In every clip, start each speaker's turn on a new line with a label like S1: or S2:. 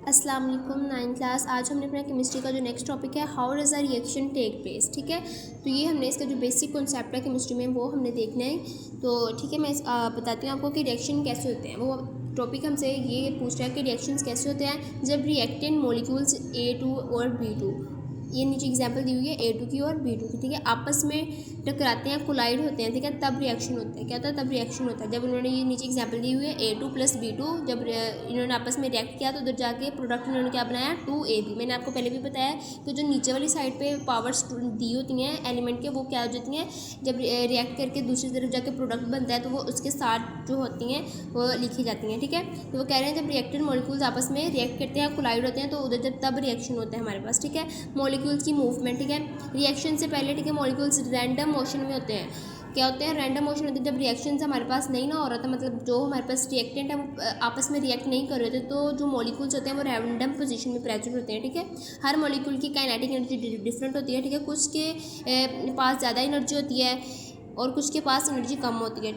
S1: अस्सलाम वालेकुम 9th class. आज हमने अपना केमिस्ट्री का जो नेक्स्ट टॉपिक है how does a reaction take place. ठीक है, तो ये हमने इसका जो बेसिक कॉन्सेप्ट है केमिस्ट्री में वो हमने देखना है। तो ठीक है, मैं बताती हूँ आपको कि रिएक्शन कैसे होते हैं। वो टॉपिक हमसे ये पूछ रहा है कि रिएक्शंस कैसे होते हैं जब रिएक्टेंट मॉलिक्यूल्स A2 और B2, ये नीचे एग्जांपल दी हुई है A2 की और B2 की, ठीक है, आपस में टकराते हैं, कोलाइड होते हैं, ठीक है, तब रिएक्शन होता है। क्या होता है? तब रिएक्शन होता है जब उन्होंने ये नीचे एग्जांपल दी हुई है A2 + B2, जब इन्होंने आपस में रिएक्ट किया तो उधर जाके प्रोडक्ट इन्होंने क्या बनाया 2AB। मैंने आपको पहले भी बताया कि जो नीचे वाली साइड पे पावर्स दी होती हैं एलिमेंट के, वो क्या हो जाती हैं जब रिएक्ट करके दूसरी तरफ जाके प्रोडक्ट बनता है तो वो उसके साथ जो होती हैं वो लिखी जाती हैं। ठीक है, तो वो कह रहे हैं जब रिएक्टेंट मॉलिक्यूल्स आपस में रिएक्ट करते हैं, कोलाइड होते हैं, तो उधर जब तब रिएक्शन होता है हमारे पास। ठीक है, मॉलिक्यूल्स की मूवमेंट, ठीक है, रिएक्शन से पहले, ठीक है, मॉलिक्यूल्स रैंडम मोशन में होते हैं। क्या होते हैं? रैंडम मोशन होते हैं जब रिएक्शन से हमारे पास नहीं ना हो रहा था, मतलब जो हमारे पास रिएक्टेंट है वो आपस में रिएक्ट नहीं कर रहे थे, तो जो मॉलिक्यूल्स होते हैं वो रैंडम पोजीशन में प्रेजेंट होते हैं। ठीक है, हर मॉलिक्यूल की काइनेटिक एनर्जी डिफरेंट होती है। ठीक है, कुछ के पास ज़्यादा एनर्जी होती है और कुछ के पास एनर्जी कम होती है।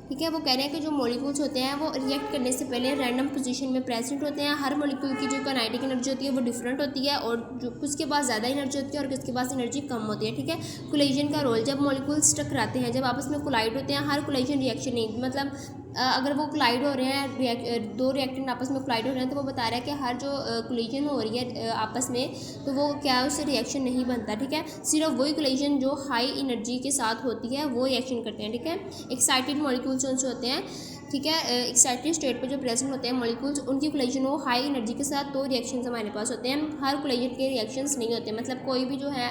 S1: ठीक है, वो कह रहे हैं कि जो मॉलिक्यूल्स होते हैं वो रिएक्ट करने से पहले रैंडम पोजीशन में प्रेजेंट होते हैं। हर मॉलिक्यूल की जो काइनेटिक एनर्जी होती है वो डिफरेंट होती है और जो कुछ के पास ज़्यादा एनर्जी होती है और किसके पास एनर्जी कम होती है। ठीक है, कोलिजन का रोल, जब मॉलिक्यूल्स टकराते हैं, जब आपस में कोलाइड होते हैं, हर कोलिजन रिएक्शन नहीं, मतलब अगर वो कोलाइड हो रहे हैं, दो रिएक्टेंट आपस में कोलाइड हो रहे हैं, तो वो बता रहा है कि हर जो कोलिजन हो रही है आपस में, तो वो क्या है, उससे रिएक्शन नहीं बनता। ठीक है, सिर्फ वही कोलिजन जो हाई एनर्जी के साथ होती है वो रिएक्शन करते हैं। ठीक है, एक्साइटेड मॉलिक्यूल्स जो होते हैं, ठीक है, एक्साइटेड स्टेट पे जो प्रेजेंट होते हैं मॉलिक्यूल्स, उनकी कोलिजन वो हाई एनर्जी के साथ, तो रिएक्शंस हमारे पास होते हैं। हर कोलिजन के रिएक्शंस नहीं होते, मतलब कोई भी जो है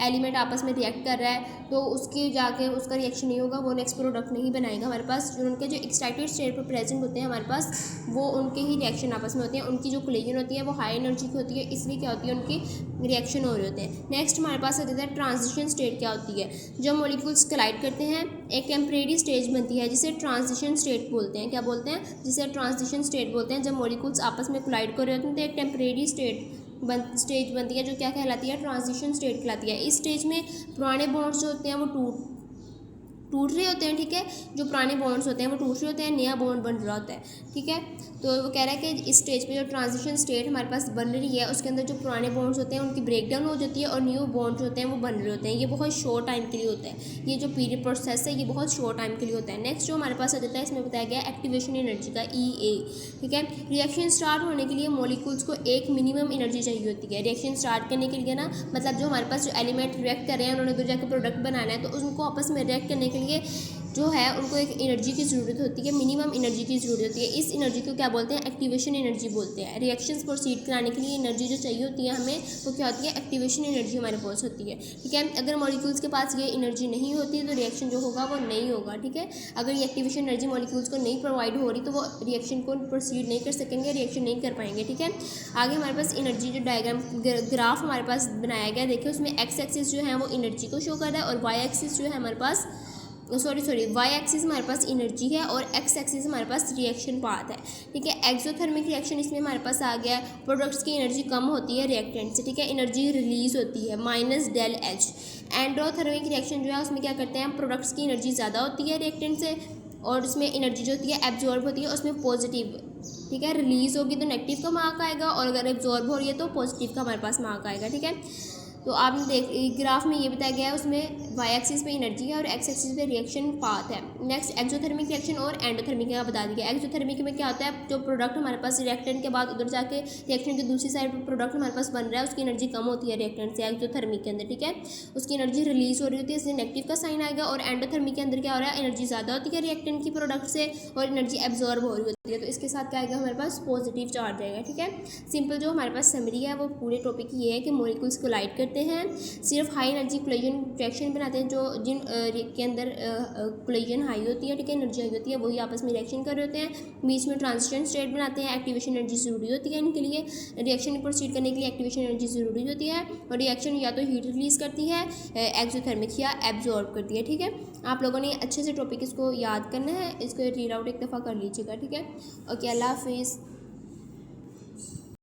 S1: एलिमेंट आपस में रिएक्ट कर रहा है तो उसकी जाके उसका रिएक्शन नहीं होगा, वो नेक्स्ट प्रोडक्ट नहीं बनाएगा हमारे पास। जो उनके जो एक्साइटेड स्टेट पर प्रेजेंट होते हैं हमारे पास, वो उनके ही रिएक्शन आपस में होते हैं। उनकी जो कोलिजन होती है वो हाई एनर्जी की होती है, इसलिए क्या होती है, उनकी रिएक्शन हो रहे होते हैं। नेक्स्ट हमारे पास आ जाता है ट्रांजिशन स्टेट। क्या होती है? जब मॉलिक्यूल्स कोलाइड करते हैं एक टेम्परेरी स्टेज बनती है जिसे ट्रांजिशन स्टेट बोलते हैं। क्या बोलते हैं? जिसे ट्रांजिशन स्टेट बोलते हैं। जब मॉलिक्यूल्स आपस में कोलाइड कर रहे होते हैं तो एक टेम्परेरी स्टेज बनती है जो क्या कहलाती है? ट्रांजिशन स्टेट कहलाती है। इस स्टेज में पुराने बॉन्ड्स जो होते हैं वो टूट रहे होते हैं। ठीक है, जो पुराने बॉन्ड्स होते हैं वो टूट रहे होते हैं, नया बॉन्ड बन रहा होता है। ठीक है, तो वो कह रहा है कि इस स्टेज पे जो ट्रांजिशन स्टेट हमारे पास बन रही है उसके अंदर जो पुराने बॉन्ड्स होते हैं उनकी ब्रेकडाउन हो जाती है और न्यू बॉन्ड्स होते हैं वो बन रहे होते हैं। ये बहुत शॉर्ट टाइम के लिए होता है, ये जो पीरियड प्रोसेस है ये बहुत शॉर्ट टाइम के लिए होता है। नेक्स्ट जो हमारे पास आ जाता है, इसमें बताया गया एक्टिवेशन एनर्जी का EA। ठीक है, रिएक्शन स्टार्ट होने के लिए मॉलिक्यूल्स को एक मिनिमम एनर्जी चाहिए होती है। रिएक्शन स्टार्ट करने के लिए ना, मतलब जो हमारे पास जो एलिमेंट रिएक्ट कर रहे हैं उन्होंने दो जाकर प्रोडक्ट बनाना है, तो उनको आपस में रिएक्ट करने के लिए जो है उनको एक एनर्जी की ज़रूरत होती है, मिनिमम एनर्जी की ज़रूरत होती है। इस एनर्जी को क्या बोलते हैं? एक्टिवेशन एनर्जी बोलते हैं। रिएक्शंस प्रोसीड कराने के लिए एनर्जी जो चाहिए होती है हमें, वो क्या होती है? एक्टिवेशन एनर्जी हमारे पास होती है। ठीक है, अगर मॉलिक्यूल्स के पास ये एनर्जी नहीं होती तो रिएक्शन जो होगा वो नहीं होगा। ठीक है, अगर ये एक्टिवेशन एनर्जी मॉलिक्यूल्स को नहीं प्रोवाइड हो रही तो वो रिएक्शन को प्रोसीड नहीं कर सकेंगे, रिएक्शन नहीं कर पाएंगे। ठीक है, आगे हमारे पास एनर्जी जो डायग्राम ग्राफ हमारे पास बनाया गया, देखिए उसमें एक्स एक्सिस जो है वो एनर्जी को शो कर रहा है और वाई एक्सिस जो है हमारे पास वाई एक्सिस हमारे पास एनर्जी है और एक्स एक्सिस हमारे पास रिएक्शन पाथ है। ठीक है, एक्सोथर्मिक रिएक्शन इसमें हमारे पास आ गया। प्रोडक्ट्स की एनर्जी कम होती है रिएक्टेंट से। ठीक है, एनर्जी रिलीज होती है -ΔH। एंडोथर्मिक रिएक्शन जो है उसमें क्या करते हैं, प्रोडक्ट्स की एनर्जी ज़्यादा होती है रिएक्टेंट से और उसमें एनर्जी जो होती है एब्जॉर्ब होती है, उसमें पॉजिटिव। ठीक है, रिलीज होगी तो नेगेटिव का मार्क आएगा और अगर एब्जॉर्ब हो रही है तो पॉजिटिव का हमारे पास मार्क आएगा। ठीक है, तो आपने ग्राफ में ये बताया गया है, उसमें वाई एक्सिस पे एनर्जी है और एक्स एक्सिस पे रिएक्शन पाथ है। नेक्स्ट एक्सोथर्मिक रिएक्शन और एंडोथर्मिक का बता दिया। एक्सोथर्मिक में क्या होता है, जो प्रोडक्ट हमारे पास रिएक्टेंट के बाद उधर जाके रिएक्शन की दूसरी साइड पर प्रोडक्ट हमारे पास बन रहा है, उसकी एनर्जी कम होती है रिएक्टेंट से एक्सोथर्मिक के अंदर। ठीक है, उसकी एनर्जी रिलीज हो रही होती है, इसलिए नेगेटिव का साइन आएगा। और एंडोथर्मिक के अंदर क्या हो रहा है, एनर्जी ज़्यादा होती है रिएक्टेंट की प्रोडक्ट से और एनर्जी एब्जॉर्ब हो रही होती है, तो इसके साथ क्या आएगा हमारे पास? पॉजिटिव चार्ज आएगा। ठीक है, सिंपल जो हमारे पास समरी है वो पूरे टॉपिक की ये है कि मॉलिक्यूल्स कोलाइड करते हैं, सिर्फ हाई एनर्जी कोलिजन रिएक्शन बनाते हैं, जो जिन के अंदर कोलिजन हाई होती है, ठीक है, एनर्जी हाई होती है, वही आपस में रिएक्शन कर रहे होते हैं। बीच में ट्रांजिशन स्टेट बनाते हैं, एक्टिवेशन एनर्जी ज़रूरी होती है इनके लिए। रिएक्शन प्रोसीड करने के लिए एक्टिवेशन एनर्जी ज़रूरी होती है और रिएक्शन या तो हीट रिलीज़ करती है एक्सोथर्मिक या एब्जॉर्ब करती है। ठीक है, आप लोगों ने अच्छे से टॉपिक इसको याद करना है, इसको रीड आउट एक दफ़ा कर लीजिएगा। ठीक है, ओके, अल्लाह हाफिज़।